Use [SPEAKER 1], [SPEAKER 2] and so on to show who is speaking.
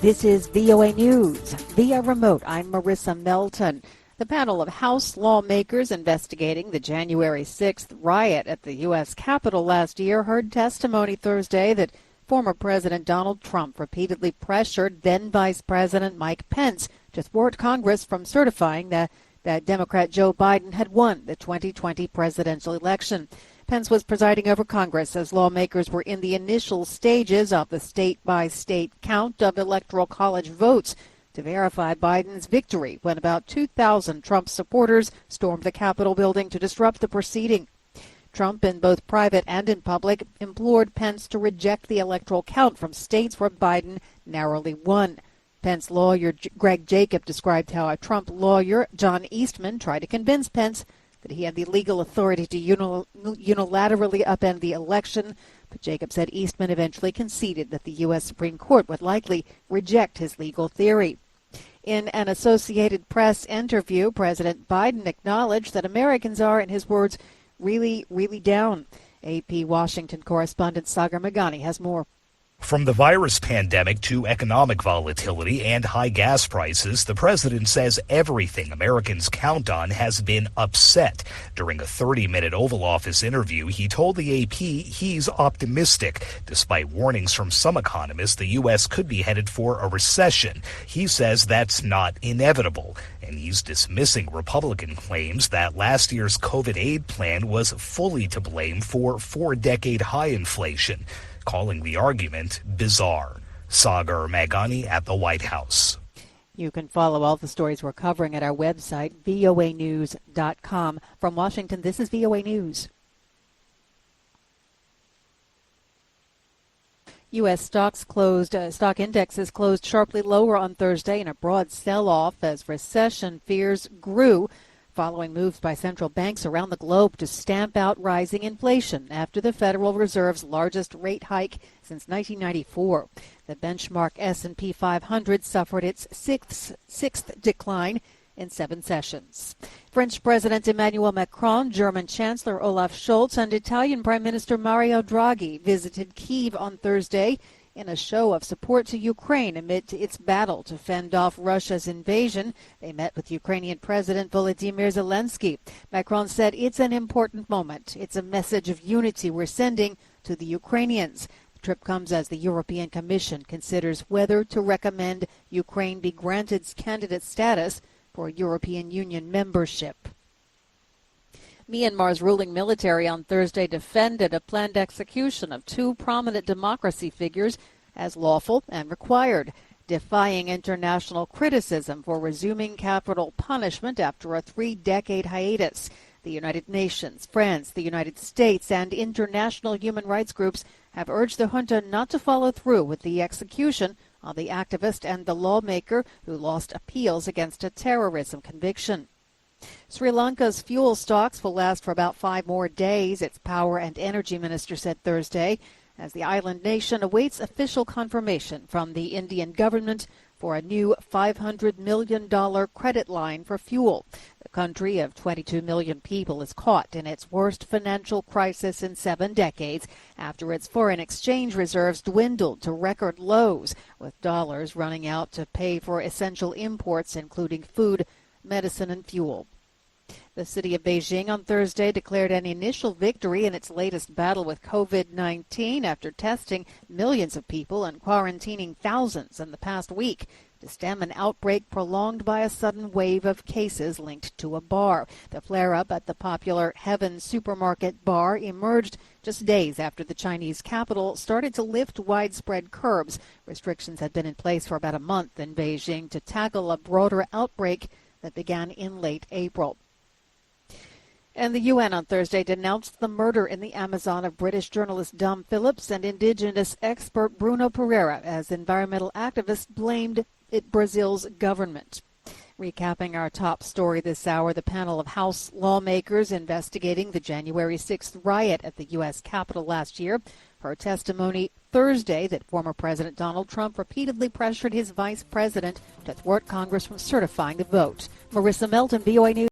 [SPEAKER 1] This is VOA News. Via remote, I'm Marissa Melton. The panel of House lawmakers investigating the January 6th riot at the U.S. Capitol last year heard testimony Thursday that former President Donald Trump repeatedly pressured then Vice President Mike Pence to thwart Congress from certifying that Democrat Joe Biden had won the 2020 presidential election. Pence was presiding over Congress as lawmakers were in the initial stages of the state-by-state count of Electoral College votes to verify Biden's victory when about 2,000 Trump supporters stormed the Capitol building to disrupt the proceeding. Trump, in both private and in public, implored Pence to reject the electoral count from states where Biden narrowly won. Pence lawyer Greg Jacob described how a Trump lawyer, John Eastman, tried to convince Pence that he had the legal authority to unilaterally upend the election, but Jacob said Eastman eventually conceded that the U.S. Supreme Court would likely reject his legal theory. In an Associated Press interview, President Biden acknowledged that Americans are, in his words, really, really down. AP Washington correspondent Sagar Meghani has more.
[SPEAKER 2] From the virus pandemic to economic volatility and high gas prices, the president says everything Americans count on has been upset. During a 30-minute Oval Office interview, he told the AP he's optimistic. Despite warnings from some economists, the U.S. could be headed for a recession. He says that's not inevitable, and he's dismissing Republican claims that last year's COVID aid plan was fully to blame for four-decade high inflation, calling the argument bizarre. Sagar Meghani at the White House.
[SPEAKER 1] You can follow all the stories we're covering at our website, voanews.com. From Washington, this is VOA News. U.S. stock indexes closed sharply lower on Thursday in a broad sell-off as recession fears grew, following moves by central banks around the globe to stamp out rising inflation after the Federal Reserve's largest rate hike since 1994. The benchmark S&P 500 suffered its sixth decline in 7 sessions. French President Emmanuel Macron, German Chancellor Olaf Scholz, and Italian Prime Minister Mario Draghi visited Kyiv on Thursday in a show of support to Ukraine amid its battle to fend off Russia's invasion. They met with Ukrainian President Volodymyr Zelensky. Macron said it's an important moment. It's a message of unity we're sending to the Ukrainians. The trip comes as the European Commission considers whether to recommend Ukraine be granted candidate status for European Union membership. Myanmar's ruling military on Thursday defended a planned execution of 2 prominent democracy figures as lawful and required, defying international criticism for resuming capital punishment after a 3-decade hiatus. The United Nations, France, the United States, and international human rights groups have urged the junta not to follow through with the execution of the activist and the lawmaker who lost appeals against a terrorism conviction. Sri Lanka's fuel stocks will last for about 5 more days, its power and energy minister said Thursday, as the island nation awaits official confirmation from the Indian government for a new $500 million credit line for fuel. The country of 22 million people is caught in its worst financial crisis in 7 decades after its foreign exchange reserves dwindled to record lows, with dollars running out to pay for essential imports, including food, medicine, and fuel. The city of Beijing on Thursday declared an initial victory in its latest battle with COVID-19 after testing millions of people and quarantining thousands in the past week to stem an outbreak prolonged by a sudden wave of cases linked to a bar. The flare-up at the popular Heaven supermarket bar emerged just days after the Chinese capital started to lift widespread curbs. Restrictions had been in place for about a month in Beijing to tackle a broader outbreak that began in late April. And the UN on Thursday denounced the murder in the Amazon of British journalist Dom Phillips and indigenous expert Bruno Pereira as environmental activists blamed Brazil's government. Recapping our top story this hour, the panel of House lawmakers investigating the January 6th riot at the U.S. Capitol last year heard testimony Thursday that former President Donald Trump repeatedly pressured his vice president to thwart Congress from certifying the vote. Marissa Melton, VOA News.